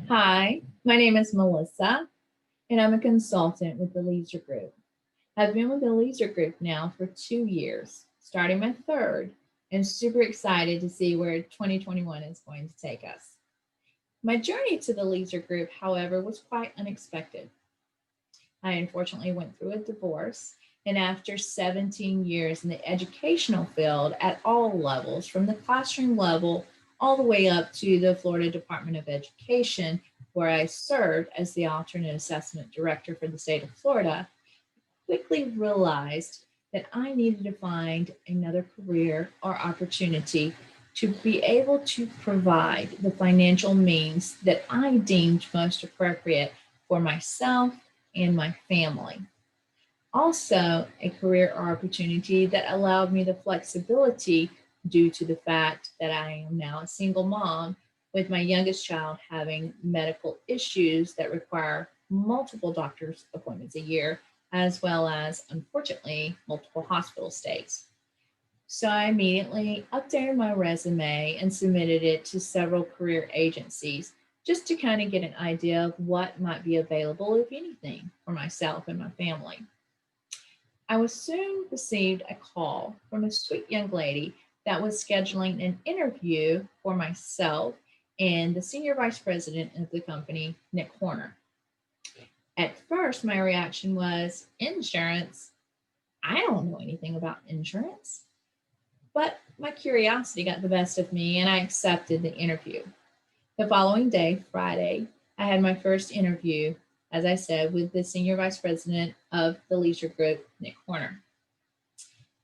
Hi, my name is Melissa, and I'm a consultant with the Leisure Group. I've been with the Leisure Group now for 2 years, starting my third, and super excited to see where 2021 is going to take us. My journey to the Leisure Group, however, was quite unexpected. I unfortunately went through a divorce, and after 17 years in the educational field at all levels, from the classroom level all the way up to the Florida Department of Education, where I served as the alternate assessment director for the state of Florida, quickly realized that I needed to find another career or opportunity to be able to provide the financial means that I deemed most appropriate for myself and my family. Also, a career opportunity that allowed me the flexibility due to the fact that I am now a single mom with my youngest child having medical issues that require multiple doctor's appointments a year, as well as, unfortunately, multiple hospital stays. So I immediately updated my resume and submitted it to several career agencies just to kind of get an idea of what might be available, if anything, for myself and my family. I was soon received a call from a sweet young lady that was scheduling an interview for myself and the senior vice president of the company, Nick Horner. At first, my reaction was insurance. I don't know anything about insurance. But my curiosity got the best of me and I accepted the interview. The following day, Friday, I had my first interview, as I said, with the senior vice president of the Leisure Group, Nick Horner.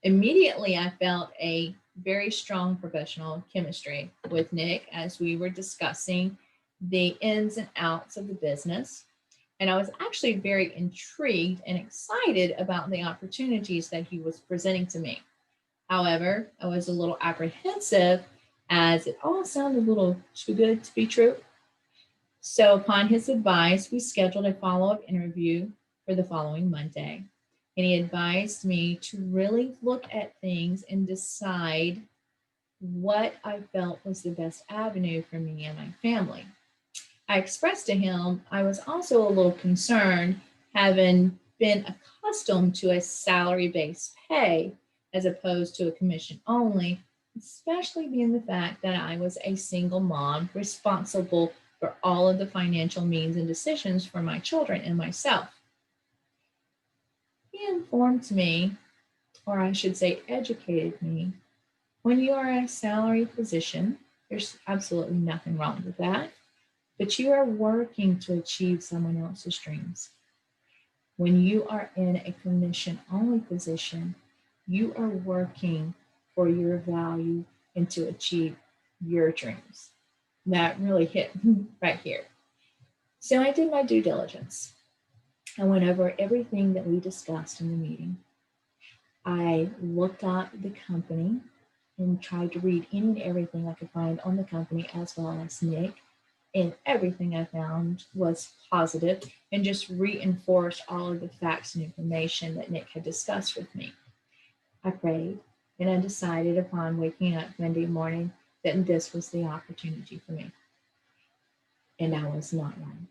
Immediately, I felt a very strong professional chemistry with Nick as we were discussing the ins and outs of the business. And I was actually very intrigued and excited about the opportunities that he was presenting to me. However, I was a little apprehensive as it all sounded a little too good to be true. So, upon his advice, we scheduled a follow up interview for the following Monday. And he advised me to really look at things and decide what I felt was the best avenue for me and my family. I expressed to him I was also a little concerned, having been accustomed to a salary based pay as opposed to a commission only, especially being the fact that I was a single mom responsible for all of the financial means and decisions for my children and myself. He informed me, or I should say, educated me, when you are in a salary position, there's absolutely nothing wrong with that, but you are working to achieve someone else's dreams. When you are in a commission only position, you are working for your value and to achieve your dreams. That really hit right here. So I did my due diligence. I went over everything that we discussed in the meeting. I looked up the company and tried to read any and everything I could find on the company as well as Nick. And everything I found was positive and just reinforced all of the facts and information that Nick had discussed with me. I prayed and I decided upon waking up Monday morning that this was the opportunity for me. And I was not wrong.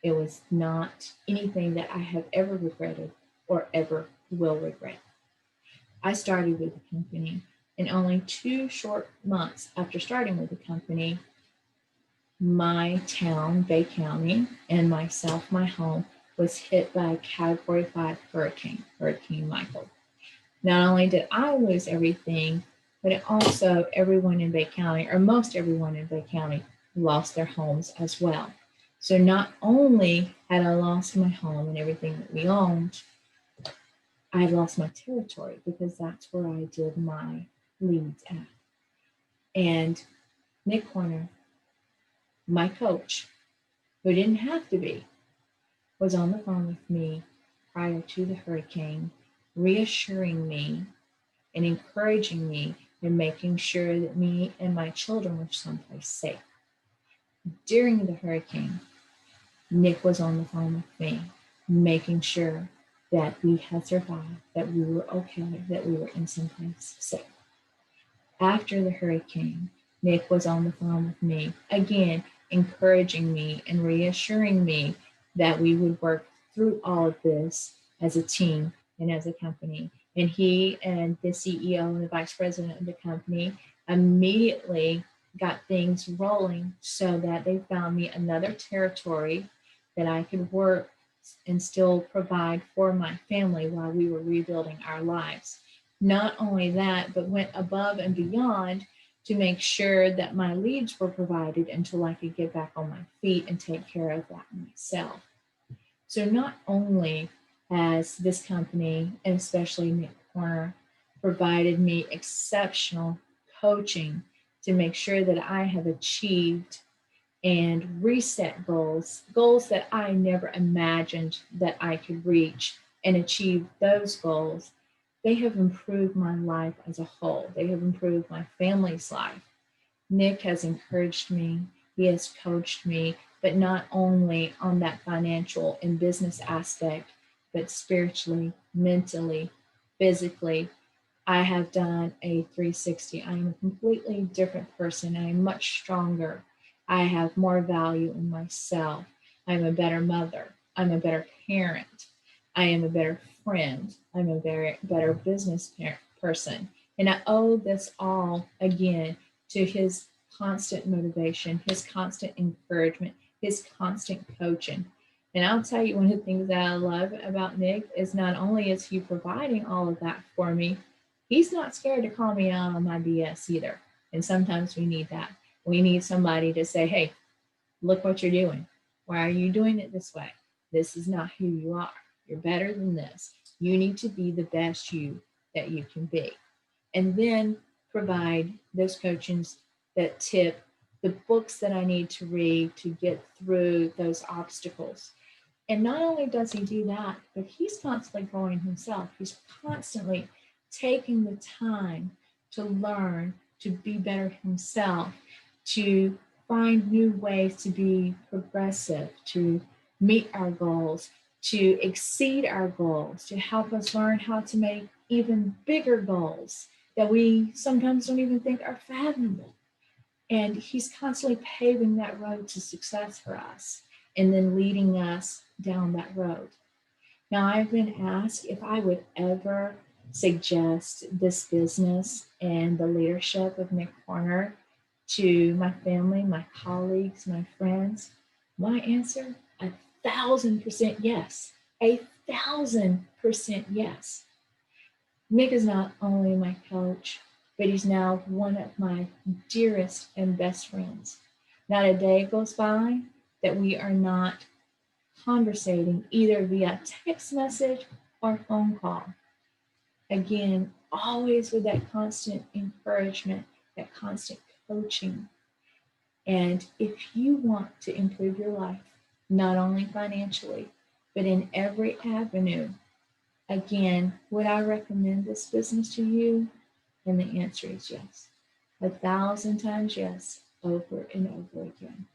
It was not anything that I have ever regretted or ever will regret. I started with the company, and only 2 short months after starting with the company, my town, Bay County, and myself, my home, was hit by a Category 5 hurricane, Hurricane Michael. Not only did I lose everything, but it also everyone in Bay County, or most everyone in Bay County, lost their homes as well. So not only had I lost my home and everything that we owned, I had lost my territory because that's where I did my leads at. And Nick Horner, my coach, who didn't have to be, was on the phone with me prior to the hurricane, reassuring me and encouraging me and making sure that me and my children were someplace safe. During the hurricane, Nick was on the phone with me, making sure that we had survived, that we were okay, that we were in someplace safe. After the hurricane, Nick was on the phone with me, again, encouraging me and reassuring me that we would work through all of this as a team and as a company. And he and the CEO and the vice president of the company immediately got things rolling so that they found me another territory that I could work and still provide for my family while we were rebuilding our lives. Not only that, but went above and beyond to make sure that my leads were provided until I could get back on my feet and take care of that myself. So not only has this company, and especially Nick Corner, provided me exceptional coaching to make sure that I have achieved and reset goals that I never imagined that I could reach and achieve those goals. They have improved my life as a whole. They have improved my family's life. Nick has encouraged me, he has coached me, but not only on that financial and business aspect, but spiritually, mentally, physically. I have done a 360. I am a completely different person. I am much stronger. I have more value in myself. I'm a better mother. I'm a better parent. I am a better friend. I'm a better business person. And I owe this all again to his constant motivation, his constant encouragement, his constant coaching. And I'll tell you, one of the things that I love about Nick is not only is he providing all of that for me, he's not scared to call me out on my BS either. And sometimes we need that. We need somebody to say, hey, look what you're doing. Why are you doing it this way? This is not who you are. You're better than this. You need to be the best you that you can be. And then provide those coachings that tip the books that I need to read to get through those obstacles. And not only does he do that, but he's constantly growing himself. He's constantly taking the time to learn, to be better himself, to find new ways to be progressive, to meet our goals, to exceed our goals, to help us learn how to make even bigger goals that we sometimes don't even think are fathomable. And he's constantly paving that road to success for us and then leading us down that road. Now, I've been asked if I would ever suggest this business and the leadership of Nick Corner to my family, my colleagues, my friends. My answer, 1,000% yes. 1,000% yes. Nick is not only my coach, but he's now one of my dearest and best friends. Not a day goes by that we are not conversating either via text message or phone call. Again, always with that constant encouragement, that constant coaching. And if you want to improve your life, not only financially, but in every avenue, again, would I recommend this business to you? And the answer is yes. 1,000 times yes, over and over again.